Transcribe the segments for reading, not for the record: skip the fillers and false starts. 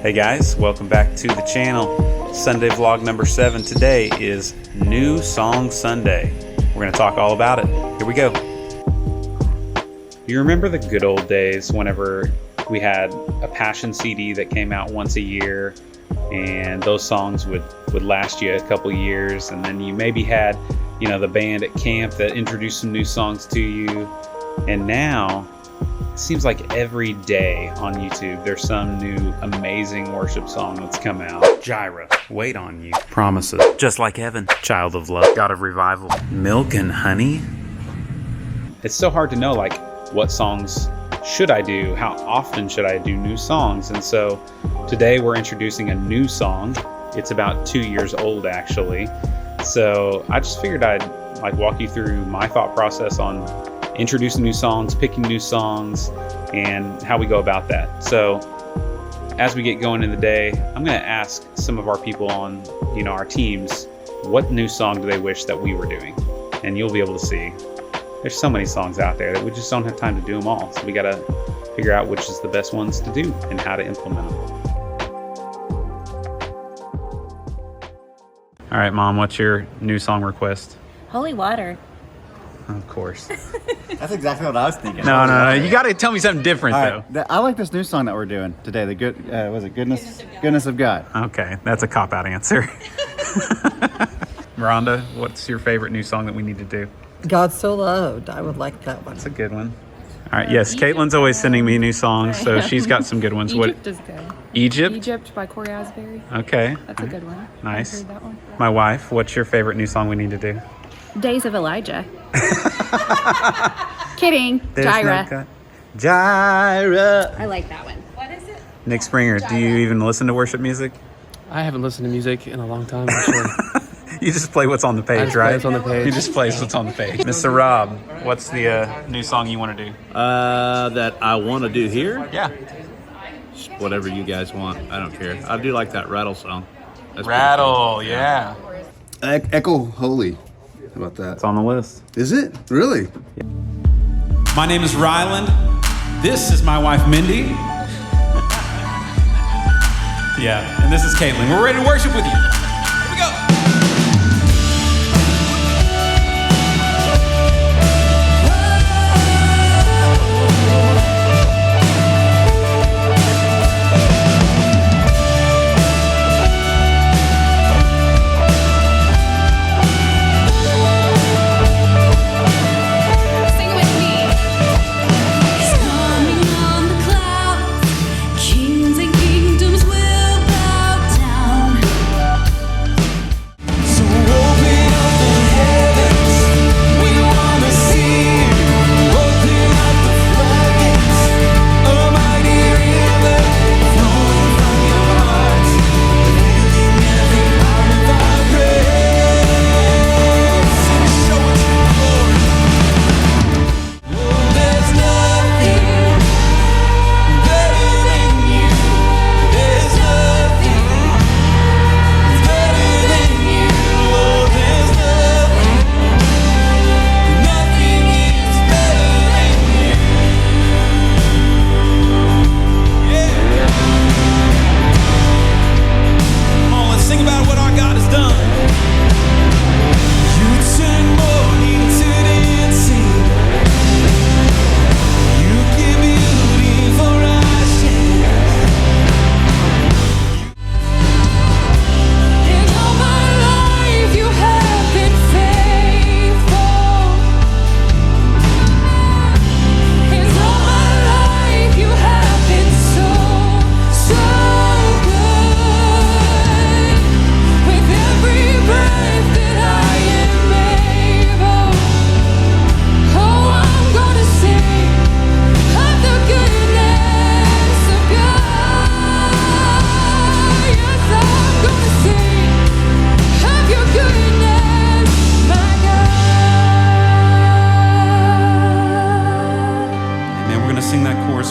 Hey guys, welcome back to the channel. Sunday vlog number 7. Today is New Song Sunday. We're going to talk all about it. Here we go. You remember the good old days whenever we had a Passion CD that came out once a year, and those songs would last you a couple years, and then you maybe had, the band at camp that introduced some new songs to you. And now it seems like every day on YouTube there's some new amazing worship song that's come out. Jireh, Wait on You, Promises, Just Like Heaven, Child of Love, God of Revival, Milk and Honey. It's so hard to know, what songs should I do? How often should I do new songs? And so today we're introducing a new song. It's about 2 years old, actually. So I just figured I'd walk you through my thought process on introducing new songs, picking new songs, and how we go about that. So as we get going in the day, I'm going to ask some of our people on, our teams, what new song do they wish that we were doing? And you'll be able to see there's so many songs out there that we just don't have time to do them all. So we got to figure out which is the best ones to do and how to implement them. All right, Mom, what's your new song request? Holy Water. Of course. That's exactly what I was thinking. No. You got to tell me something different, though. I like this new song that we're doing today. The Goodness of God. Okay, that's a cop-out answer. Rhonda, what's your favorite new song that we need to do? God So Loved. I would like that one. That's a good one. All right, yes, Caitlin's always sending me new songs, so she's got some good ones. Egypt is good. Egypt? Egypt by Corey Asbury. Okay. That's a good one. Nice. I've heard that one. My wife, what's your favorite new song we need to do? Days of Elijah. Kidding. Jireh. Jireh. I like that one. What is it? Nick Springer, do you even listen to worship music? I haven't listened to music in a long time, actually. You just play what's on the page, right? What's on the page. He just plays what's on the page. Mr. Rob, what's the new song you want to do? That I want to do here? Yeah. Whatever you guys want. I don't care. I do like that Rattle song. That's Rattle, cool. yeah. Echo Holy. How about that? It's on the list. Is it? Really? Yeah. My name is Ryland. This is my wife, Mindy. Yeah, and this is Caitlin. We're ready to worship with you. Here we go.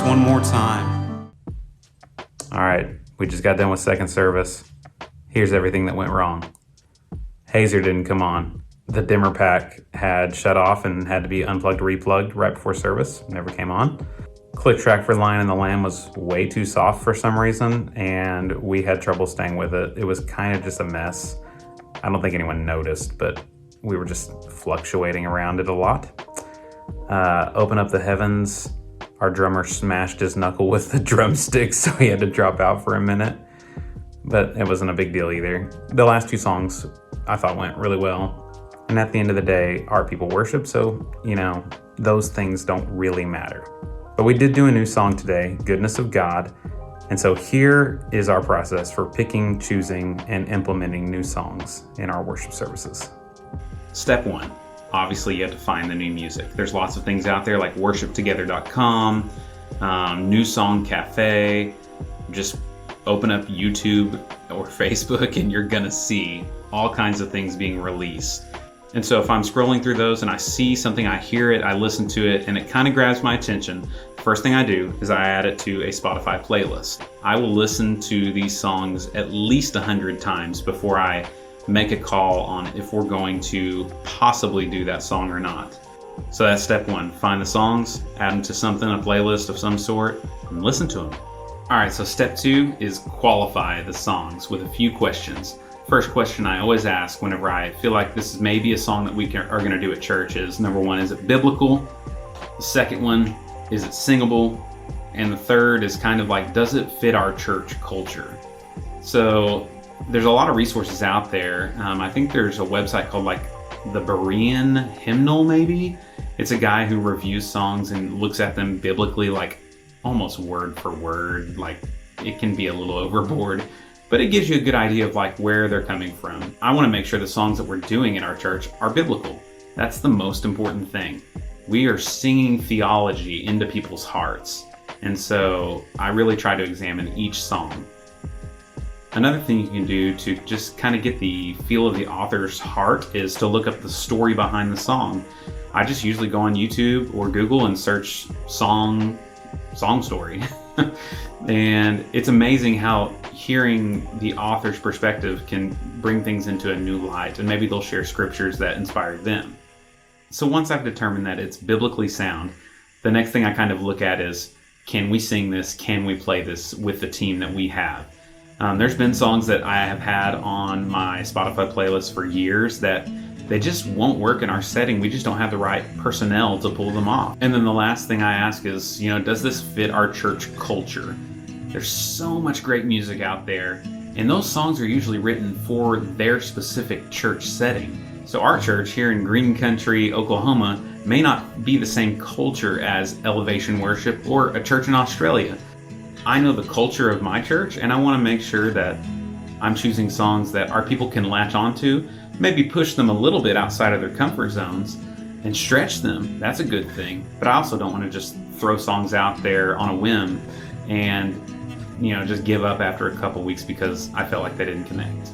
One more time. All right, we just got done with second service. Here's everything that went wrong. Hazer didn't come on. The dimmer pack had shut off and had to be unplugged, replugged right before service. Never came on. Click track for Lion and the Lamb was way too soft for some reason, and we had trouble staying with it. It was kind of just a mess. I don't think anyone noticed, but we were just fluctuating around it a lot. Open Up the Heavens, our drummer smashed his knuckle with the drumstick, so he had to drop out for a minute. But it wasn't a big deal either. The last two songs I thought went really well. And at the end of the day, our people worship, so, those things don't really matter. But we did do a new song today, Goodness of God. And so here is our process for picking, choosing, and implementing new songs in our worship services. Step one, obviously you have to find the new music. There's lots of things out there like worshiptogether.com, New Song Cafe. Just open up YouTube or Facebook and you're gonna see all kinds of things being released. And so if I'm scrolling through those and I see something, I hear it, I listen to it, and it kind of grabs my attention, the first thing I do is I add it to a Spotify playlist. I will listen to these songs at least 100 times before I make a call on if we're going to possibly do that song or not. So that's step one. Find the songs, add them to something, a playlist of some sort, and listen to them. All right, so step two is qualify the songs with a few questions. First question I always ask whenever I feel like this is maybe a song that we are going to do at church is, number one, is it biblical? The second one, is it singable? And the third is kind of like, does it fit our church culture? So there's a lot of resources out there. I think there's a website called like the Berean Hymnal, maybe. It's a guy who reviews songs and looks at them biblically, like almost word for word. Like it can be a little overboard, but it gives you a good idea of like where they're coming from. I want to make sure the songs that we're doing in our church are biblical. That's the most important thing. We are singing theology into people's hearts. And so I really try to examine each song. Another thing you can do to just kind of get the feel of the author's heart is to look up the story behind the song. I just usually go on YouTube or Google and search song story. And it's amazing how hearing the author's perspective can bring things into a new light, and maybe they'll share scriptures that inspired them. So once I've determined that it's biblically sound, the next thing I kind of look at is, can we sing this? Can we play this with the team that we have? There's been songs that I have had on my Spotify playlist for years that they just won't work in our setting. We just don't have the right personnel to pull them off. And then the last thing I ask is, does this fit our church culture? There's so much great music out there, and those songs are usually written for their specific church setting. So our church here in Green Country, Oklahoma, may not be the same culture as Elevation Worship or a church in Australia. I know the culture of my church, and I want to make sure that I'm choosing songs that our people can latch onto, maybe push them a little bit outside of their comfort zones and stretch them. That's a good thing. But I also don't want to just throw songs out there on a whim and, just give up after a couple weeks because I felt like they didn't connect.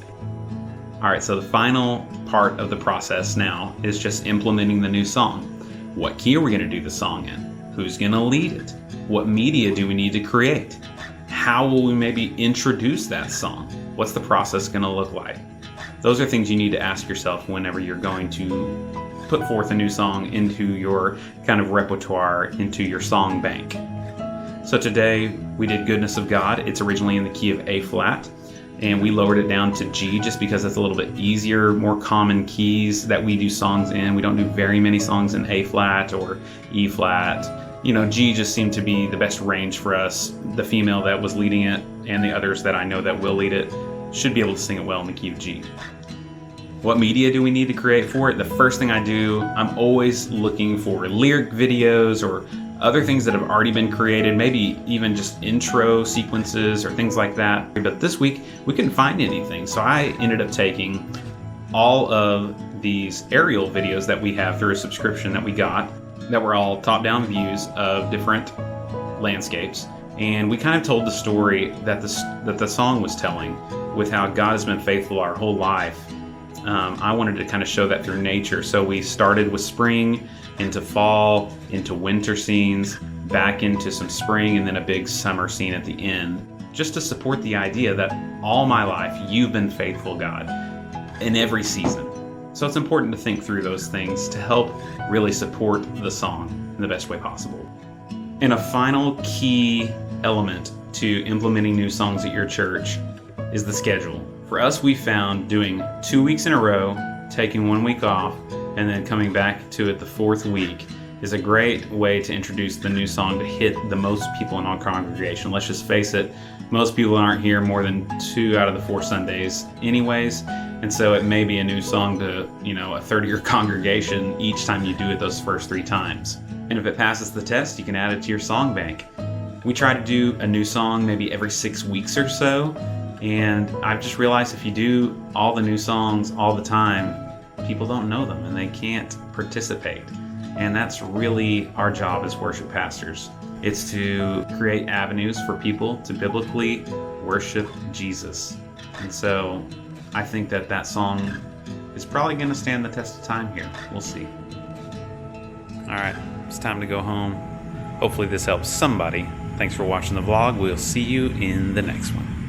All right, so the final part of the process now is just implementing the new song. What key are we going to do the song in? Who's going to lead it? What media do we need to create? How will we maybe introduce that song? What's the process going to look like? Those are things you need to ask yourself whenever you're going to put forth a new song into your kind of repertoire, into your song bank. So today we did Goodness of God. It's originally in the key of A flat, and we lowered it down to G just because it's a little bit easier, more common keys that we do songs in. We don't do very many songs in A flat or E flat. G just seemed to be the best range for us. The female that was leading it and the others that I know that will lead it should be able to sing it well in the key of G. What media do we need to create for it? The first thing I do, I'm always looking for lyric videos or other things that have already been created, maybe even just intro sequences or things like that. But this week, we couldn't find anything. So I ended up taking all of these aerial videos that we have through a subscription that we got that were all top-down views of different landscapes. And we kind of told the story that the song was telling with how God has been faithful our whole life. I wanted to kind of show that through nature. So we started with spring, into fall, into winter scenes, back into some spring, and then a big summer scene at the end, just to support the idea that all my life, you've been faithful, God, in every season. So it's important to think through those things to help really support the song in the best way possible. And a final key element to implementing new songs at your church is the schedule. For us, we found doing 2 weeks in a row, taking 1 week off, and then coming back to it the fourth week is a great way to introduce the new song to hit the most people in our congregation. Let's just face it, most people aren't here more than 2 out of the 4 Sundays anyways, and so it may be a new song to, a third of your congregation each time you do it those first 3 times. And if it passes the test, you can add it to your song bank. We try to do a new song maybe every 6 weeks or so, and I've just realized if you do all the new songs all the time, people don't know them and they can't participate. And that's really our job as worship pastors. It's to create avenues for people to biblically worship Jesus. And so I think that song is probably going to stand the test of time here. We'll see. All right, it's time to go home. Hopefully this helps somebody. Thanks for watching the vlog. We'll see you in the next one.